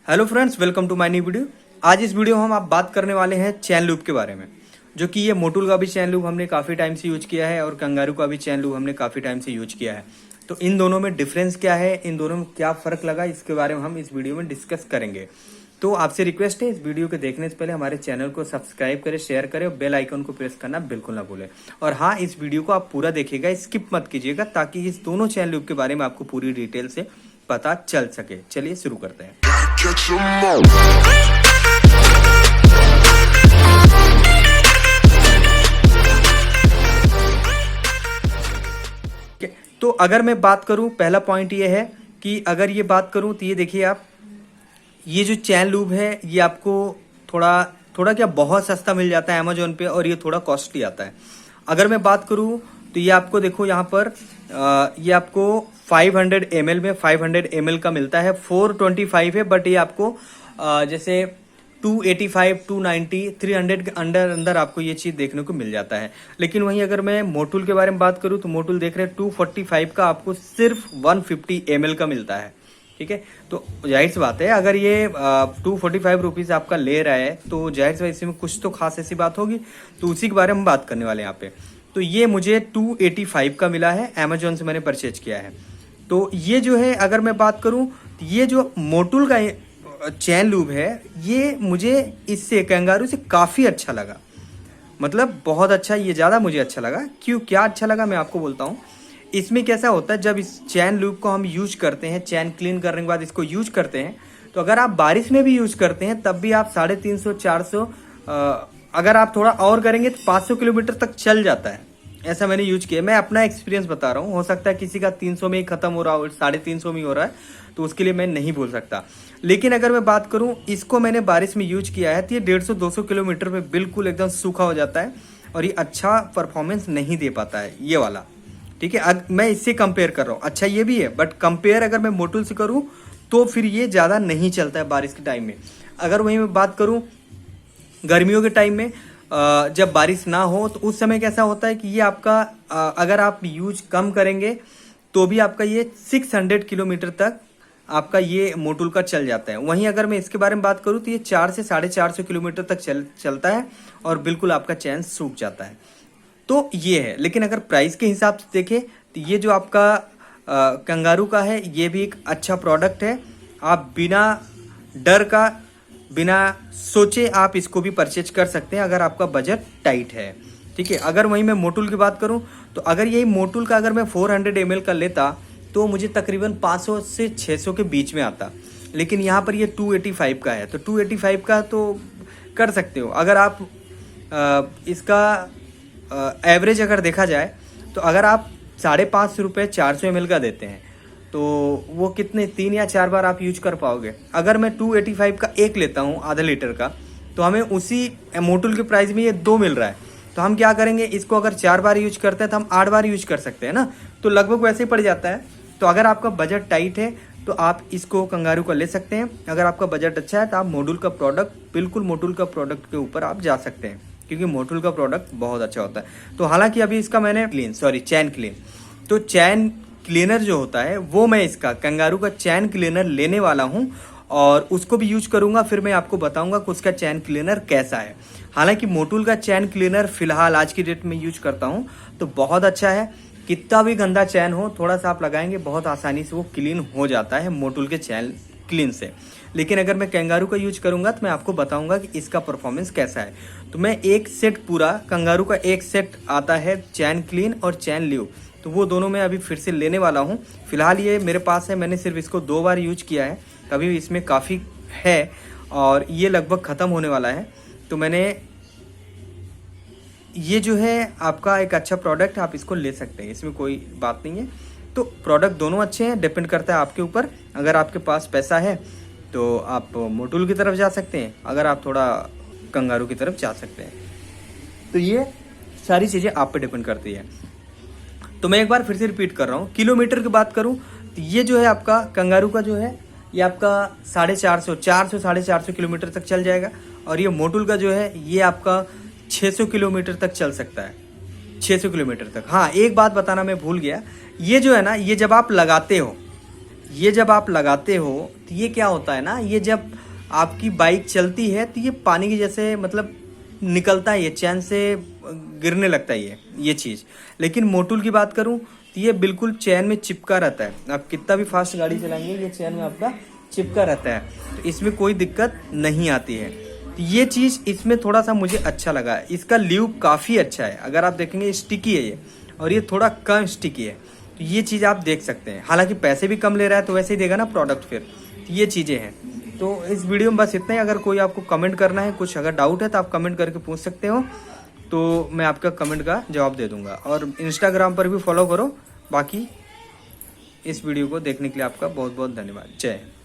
Hello friends, welcome to my new video. आज इस video में हम आप बात करने वाले हैं चैन लूप के बारे में, जो कि ये मोटुल का भी चैन लूप हमने काफ़ी टाइम से यूज किया है और कंगारू का भी चैन लूप हमने काफ़ी टाइम से यूज किया है। तो इन दोनों में डिफरेंस क्या है, इन दोनों में क्या फ़र्क लगा, इसके बारे में हम इस वीडियो में डिस्कस करेंगे। तो आपसे रिक्वेस्ट है, इस वीडियो को देखने से पहले हमारे चैनल को सब्सक्राइब करें, शेयर करें और बेल आइकन को प्रेस करना बिल्कुल ना भूलें। और हाँ, इस वीडियो को आप पूरा देखिएगा, स्किप मत कीजिएगा, ताकि इस दोनों चैन लूप के बारे में आपको पूरी डिटेल से पता चल सके। चलिए शुरू करते हैं। तो अगर मैं बात करूं, पहला पॉइंट ये है कि अगर ये बात करूं तो ये देखिए आप, ये जो चैन लूप है ये आपको थोड़ा थोड़ा क्या बहुत सस्ता मिल जाता है अमेजोन पे, और ये थोड़ा कॉस्टली आता है। अगर मैं बात करूं तो ये आपको देखो यहाँ पर ये आपको 500 ml में 500 ml का मिलता है। 425 है, बट ये आपको जैसे 285, 290, 300 के अंदर अंदर आपको ये चीज़ देखने को मिल जाता है। लेकिन वहीं अगर मैं मोटुल के बारे में बात करूं तो मोटुल देख रहे हैं 245 का आपको सिर्फ 150 ml का मिलता है। ठीक है, तो जाहिर सी बात है, अगर ये 245 रुपीज़ आपका ले रहा है तो जाहिर सी बात इसमें कुछ तो खास ऐसी बात होगी। तो उसी के बारे में हम बात करने वाले हैं यहाँ पे। तो ये मुझे 285 का मिला है, अमेजोन से मैंने परचेज किया है। तो ये जो है, अगर मैं बात करूं तो ये जो मोटुल का चैन लूप है, ये मुझे इससे कंगारू से काफ़ी अच्छा लगा। मतलब बहुत अच्छा, ये ज़्यादा मुझे अच्छा लगा। क्यों, क्या अच्छा लगा मैं आपको बोलता हूँ। इसमें कैसा होता है, जब इस चैन लूप को हम यूज करते हैं, चैन क्लीन करने के बाद इसको यूज करते हैं, तो अगर आप बारिश में भी यूज करते हैं तब भी आप 350, 400, अगर आप थोड़ा और करेंगे तो 500 किलोमीटर तक चल जाता है। ऐसा मैंने यूज किया, मैं अपना एक्सपीरियंस बता रहा हूँ। हो सकता है किसी का 300 में ही खत्म हो रहा हो, 350 में ही हो रहा है, तो उसके लिए मैं नहीं बोल सकता। लेकिन अगर मैं बात करूँ, इसको मैंने बारिश में यूज किया है तो ये 150-200 किलोमीटर में बिल्कुल एकदम सूखा हो जाता है और ये अच्छा परफॉर्मेंस नहीं दे पाता है ये वाला। ठीक है, मैं इससे कंपेयर कर रहा हूँ। अच्छा ये भी है, बट कंपेयर अगर मैं मोटुल से करूँ तो फिर ये ज़्यादा नहीं चलता है बारिश के टाइम में। अगर वहीं मैं बात करूँ गर्मियों के टाइम में, जब बारिश ना हो, तो उस समय कैसा होता है कि ये आपका अगर आप यूज कम करेंगे तो भी आपका ये 600 किलोमीटर तक आपका ये मोटुल का चल जाता है। वहीं अगर मैं इसके बारे में बात करूँ तो ये 400 से 450 किलोमीटर तक चलता है और बिल्कुल आपका चैन सूख जाता है। तो ये है। लेकिन अगर प्राइस के हिसाब से देखें तो ये जो आपका कंगारू का है, ये भी एक अच्छा प्रोडक्ट है। आप बिना डर का, बिना सोचे आप इसको भी परचेज कर सकते हैं अगर आपका बजट टाइट है। ठीक है, अगर वहीं मैं मोटुल की बात करूं तो अगर यही मोटुल का अगर मैं 400 ml का लेता तो मुझे तकरीबन 500 से 600 के बीच में आता। लेकिन यहाँ पर ये 285 का है, तो 285 का तो कर सकते हो। अगर आप इसका एवरेज अगर देखा जाए तो अगर आप 550 रुपये 400 ml का देते हैं तो वो कितने 3 या 4 बार आप यूज कर पाओगे। अगर मैं 285 का एक लेता हूँ आधा लीटर का, तो हमें उसी मोटुल के प्राइस में ये 2 मिल रहा है। तो हम क्या करेंगे, इसको अगर 4 बार यूज करते हैं तो हम 8 बार यूज कर सकते हैं ना, तो लगभग वैसे ही पड़ जाता है। तो अगर आपका बजट टाइट है तो आप इसको कंगारू का ले सकते हैं। अगर आपका बजट अच्छा है तो आप मोटुल का प्रोडक्ट, बिल्कुल मोटुल का प्रोडक्ट के ऊपर आप जा सकते हैं, क्योंकि मोटुल का प्रोडक्ट बहुत अच्छा होता है। तो हालांकि अभी इसका मैंने चैन क्लीन, तो चैन क्लीनर जो होता है वो मैं इसका कंगारू का चैन क्लीनर लेने वाला हूँ और उसको भी यूज करूंगा। फिर मैं आपको बताऊंगा कि उसका चैन क्लीनर कैसा है। हालांकि मोटुल का चैन क्लीनर फिलहाल आज की डेट में यूज करता हूँ तो बहुत अच्छा है। कितना भी गंदा चैन हो, थोड़ा सा आप लगाएंगे बहुत आसानी से वो क्लीन हो जाता है मोटुल के चैन क्लीन से। लेकिन अगर मैं कंगारू का यूज करूंगा तो मैं आपको बताऊंगा कि इसका परफॉर्मेंस कैसा है। तो मैं एक सेट पूरा कंगारू का एक सेट आता है चैन क्लीन और चैन ल्यू, तो वो दोनों मैं अभी फिर से लेने वाला हूँ। फिलहाल ये मेरे पास है, मैंने सिर्फ इसको 2 बार यूज किया है, अभी इसमें काफ़ी है और ये लगभग ख़त्म होने वाला है। तो मैंने ये जो है आपका एक अच्छा प्रोडक्ट, आप इसको ले सकते हैं, इसमें कोई बात नहीं है। तो प्रोडक्ट दोनों अच्छे हैं, डिपेंड करता है आपके ऊपर। अगर आपके पास पैसा है तो आप मोटुल की तरफ जा सकते हैं, अगर आप थोड़ा कंगारू की तरफ जा सकते हैं। तो ये सारी चीज़ें आप पे डिपेंड करती है। तो मैं एक बार फिर से रिपीट कर रहा हूँ, किलोमीटर की बात करूँ तो ये जो है आपका कंगारू का जो है ये आपका 450, 400-450 किलोमीटर तक चल जाएगा। और ये मोटुल का जो है ये आपका 600 किलोमीटर तक चल सकता है, 600 किलोमीटर तक। हाँ, एक बात बताना मैं भूल गया, ये जो है ना, ये जब आप लगाते हो ये जब आप लगाते हो तो ये क्या होता है ना, ये जब आपकी बाइक चलती है तो ये पानी की जैसे मतलब निकलता है, ये चैन से गिरने लगता है ये चीज़। लेकिन मोटूल की बात करूं तो ये बिल्कुल चैन में चिपका रहता है, आप कितना भी फास्ट गाड़ी चलाएंगे ये चैन में आपका चिपका रहता है, तो इसमें कोई दिक्कत नहीं आती है। तो ये चीज़ इसमें थोड़ा सा मुझे अच्छा लगा है। इसका ल्यूब काफ़ी अच्छा है, अगर आप देखेंगे स्टिकी है ये, और ये थोड़ा कम स्टिकी है, तो ये चीज़ आप देख सकते हैं। हालांकि पैसे भी कम ले रहा है तो वैसे ही देगा ना प्रोडक्ट फिर, तो ये चीज़ें हैं। तो इस वीडियो में बस इतना ही। अगर कोई आपको कमेंट करना है, कुछ अगर डाउट है तो आप कमेंट करके पूछ सकते हो, तो मैं आपका कमेंट का जवाब दे दूंगा। और इंस्टाग्राम पर भी फॉलो करो। बाकी इस वीडियो को देखने के लिए आपका बहुत बहुत धन्यवाद। जय हिंद।